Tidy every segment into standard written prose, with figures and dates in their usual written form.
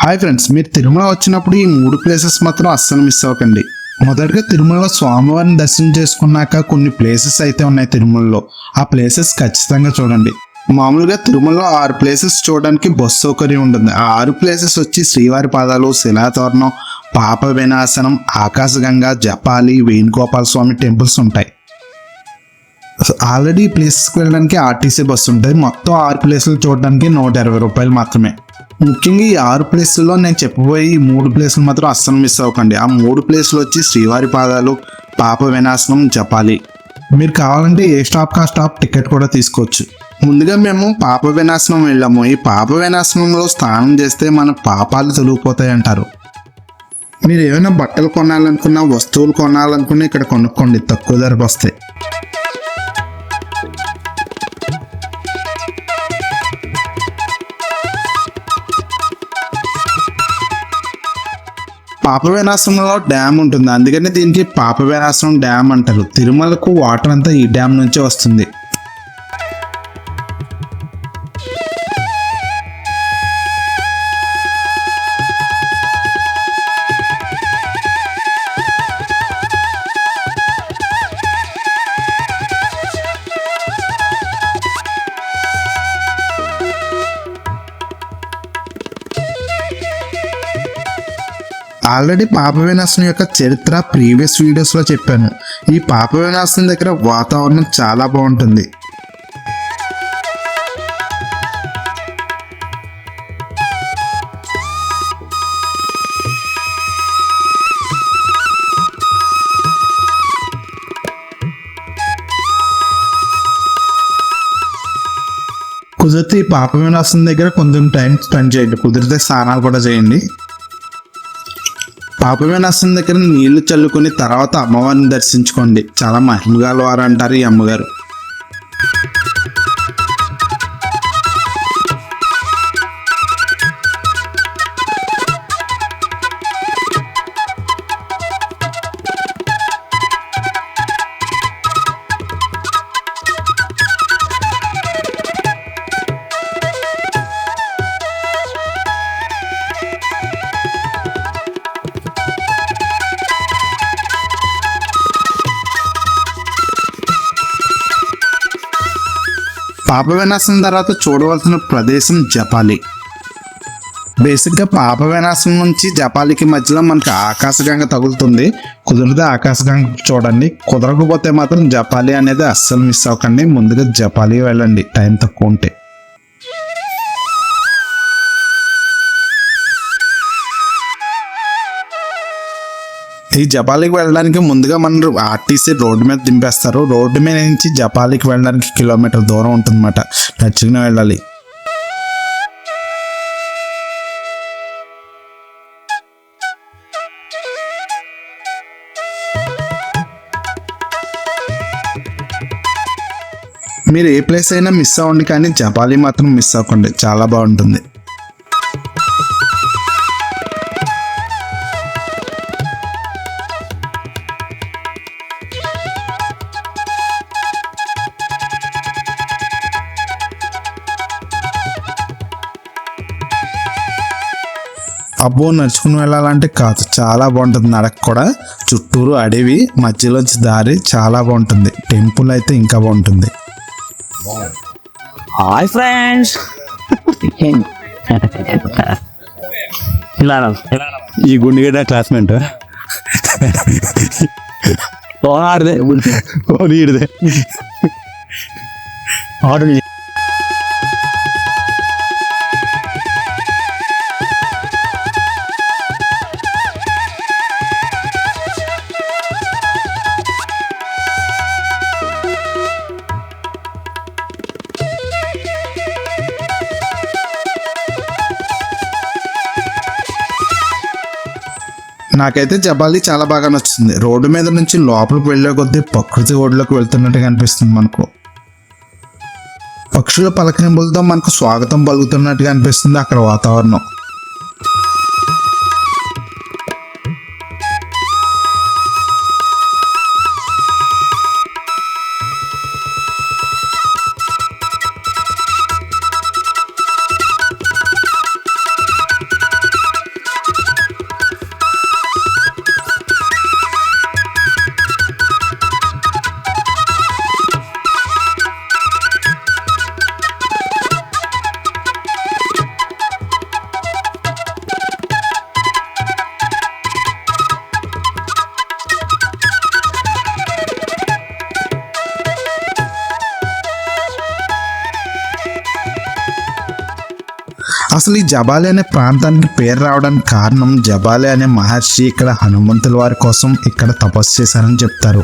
Hi friends, మీరు తిరుమల వచ్చినప్పుడు ఈ 3 ప్లేసెస్ మాత్రం అస్సలు మిస్ అవ్వకండి. మొదటగా తిరుమలలో స్వామివారిని దర్శనం చేసుకున్నాక కొన్ని ప్లేసెస్ అయితే ఉన్నాయి తిరుమలలో. ఆ ప్లేసెస్ ఖచ్చితంగా చూడండి. మామూలుగా తిరుమలలో 6 ప్లేసెస్ చూడడానికి బస్సు సౌకర్యం ఉంటుంది. ఆ 6 ప్లేసెస్ వచ్చి శ్రీవారి పాదాలు, శిలాతోరణం, పాప వినాశనం, ఆకాశగంగా, జపాలి, వేణుగోపాల స్వామి టెంపుల్స్ ఉంటాయి. ఆల్రెడీ ఈ ప్లేసెస్కి వెళ్ళడానికి ఆర్టీసీ బస్సు ఉంటుంది. మొత్తం 6 ప్లేసులు చూడడానికి 120 రూపాయలు మాత్రమే. ముఖ్యంగా ఈ 6 ప్లేసుల్లో నేను చెప్పబోయే ఈ 3 ప్లేసులు మాత్రం అస్సలు మిస్ అవ్వకండి. ఆ 3 ప్లేసులు వచ్చి శ్రీవారి పాదాలు, పాప వినాశనం, జపాలి. మీరు కావాలంటే ఏ స్టాప్ కా స్టాప్ టికెట్ కూడా తీసుకోవచ్చు. ముందుగా మేము పాప వినాశనం వెళ్ళాము. ఈ పాప వినాశనంలో స్నానం చేస్తే మన పాపాలు తొలగిపోతాయి అంటారు. మీరు ఏమైనా బట్టలు కొనాలనుకున్నా, వస్తువులు కొనాలనుకున్నా ఇక్కడ కొనుక్కోండి, తక్కువ ధరకు వస్తాయి. పాప వినాశనంలో డ్యామ్ ఉంటుంది, అందుకని దీనికి పాప వినాశనం డ్యామ్ అంటారు. తిరుమలకు వాటర్ అంతా ఈ డ్యామ్ నుంచే వస్తుంది. ఆల్రెడీ పాప వినాశనం యొక్క చరిత్ర ప్రీవియస్ వీడియోస్లో చెప్పాను. ఈ పాప వినాశనం దగ్గర వాతావరణం చాలా బాగుంటుంది. కుదిరితే ఈ పాప వినాశనం దగ్గర కొంచెం టైం స్పెండ్ చేయండి, కుదిరితే స్నానాలు కూడా చేయండి. పాప వినాశనం దగ్గర నీళ్లు చల్లుకొని తర్వాత అమ్మవారిని దర్శించుకోండి. చాలా మహిమగల వారు అంటారు ఈ అమ్మగారు. పాప వినాశనం తర్వాత చూడవలసిన ప్రదేశం జపాలి. బేసిక్గా పాప వినాశనం నుంచి జపాలికి మధ్యలో మనకి ఆకాశగంగ తగులుతుంది. కుదిరితే ఆకాశగంగ చూడండి, కుదరకపోతే మాత్రం జపాలి అనేది అస్సలు మిస్ అవ్వకండి. ముందుగా జపాలి వెళ్ళండి టైం తక్కువ ఉంటే. ఈ జపాలికి వెళ్ళడానికి ముందుగా మన ఆర్టీసీ రోడ్డు మీద దింపేస్తారు. రోడ్డు మీద నుంచి జపాలికి వెళ్ళడానికి కిలోమీటర్ దూరం ఉంటుందన్నమాట. నడుచుకుని వెళ్ళాలి. మీరు ఏ ప్లేస్ అయినా మిస్ అవ్వండి, కానీ జపాలి మాత్రం మిస్ అవ్వకండి, చాలా బాగుంటుంది. అబ్బో, నడుచుకుని వెళ్ళాలంటే కాదు, చాలా బాగుంటుంది. నడక కూడా చుట్టూరు అడవి, మధ్యలోంచి దారి చాలా బాగుంటుంది. టెంపుల్ అయితే ఇంకా బాగుంటుంది. హాయ్ ఫ్రెండ్స్, ఈ గుండెగడ్డ క్లాస్మేట్ ఆడదే ఈడదే ఆడు. నాకైతే జపాలి చాలా బాగా నచ్చుతుంది. రోడ్డు మీద నుంచి లోపలికి వెళ్ళే కొద్దీ ప్రకృతి ఒడిలోకి వెళ్తున్నట్టుగా అనిపిస్తుంది. మనకు పక్షుల పలకరింపులతో మనకు స్వాగతం పలుకుతున్నట్టుగా అనిపిస్తుంది అక్కడ వాతావరణం. అసలు ఈ జబాలి అనే ప్రాంతానికి పేరు రావడానికి కారణం జబాలి అనే మహర్షి ఇక్కడ హనుమంతుల వారి కోసం ఇక్కడ తపస్సు చేశారని చెప్తారు.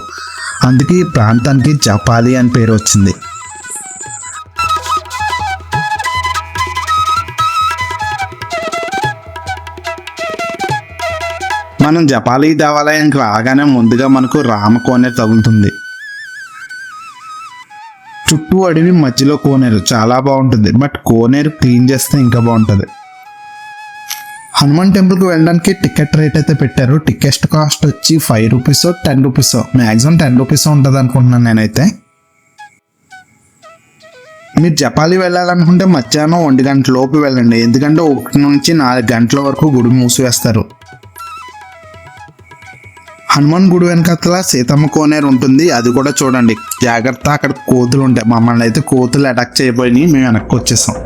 అందుకే ఈ ప్రాంతానికి జపాలి అని పేరు వచ్చింది. మనం జపాలి దేవాలయానికి రాగానే ముందుగా మనకు రామ కోనేరు తగులుతుంది. చుట్టూ అడవి మధ్యలో కోనేరు చాలా బాగుంటుంది. బట్ కోనేరు క్లీన్ చేస్తే ఇంకా బాగుంటుంది. హనుమాన్ టెంపుల్కి వెళ్ళడానికి టికెట్ రేట్ అయితే పెట్టారు. టికెట్ కాస్ట్ వచ్చి 5 రూపీస్ 10 రూపీస్, మ్యాక్సిమం 10 రూపీస్ ఉంటుంది అనుకుంటున్నాను నేనైతే. మీరు జపాలి వెళ్ళాలనుకుంటే మధ్యాహ్నం 1 గంటల లోపు వెళ్ళండి. ఎందుకంటే 1 నుంచి 4 గంటల వరకు గుడి మూసివేస్తారు. హనుమాన్ గుడి వెనకాతల సీతమ్మ కోనేరు ఉంటుంది, అది కూడా చూడండి. జాగ్రత్త, అక్కడ కోతులు ఉంటాయి. మమ్మల్ని అయితే కోతులు అటాక్ చేయబోయి మేము వెనక్కి వచ్చేసాం.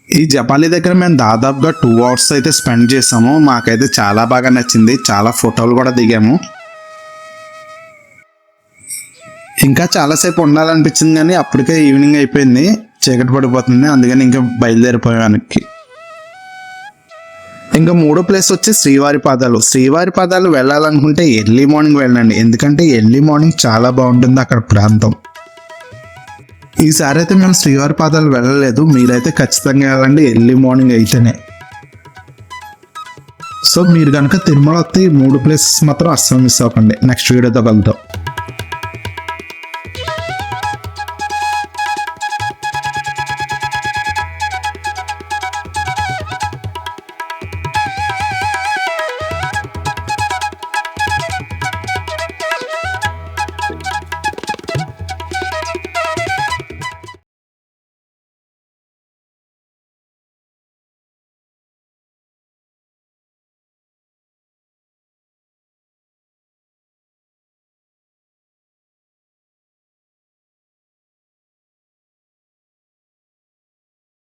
ఈ జపాలి దగ్గర మేము దాదాపుగా 2 అవర్స్ అయితే స్పెండ్ చేసాము. మాకైతే చాలా బాగా నచ్చింది. చాలా ఫోటోలు కూడా దిగాము. ఇంకా చాలాసేపు ఉండాలనిపించింది కానీ అప్పటికే ఈవినింగ్ అయిపోయింది, చీకటి పడిపోతుంది. అందుకని ఇంకా బయలుదేరిపోయానికి. ఇంకా 3వ ప్లేస్ వచ్చి శ్రీవారి పాదాలు. శ్రీవారి పాదాలు వెళ్ళాలనుకుంటే ఎర్లీ మార్నింగ్ వెళ్ళండి. ఎందుకంటే ఎర్లీ మార్నింగ్ చాలా బాగుంటుంది అక్కడ ప్రాంతం. ఈసారి అయితే మేము శ్రీవారి పాదాలు వెళ్ళలేదు. మీరైతే ఖచ్చితంగా వెళ్ళండి ఎర్లీ మార్నింగ్ అయితేనే. సో మీరు కనుక తిరుమల వస్తే ఈ 3 ప్లేసెస్ మాత్రం అస్సలు మిస్ అవ్వకండి. నెక్స్ట్ వీడియోతో కలుద్దాం.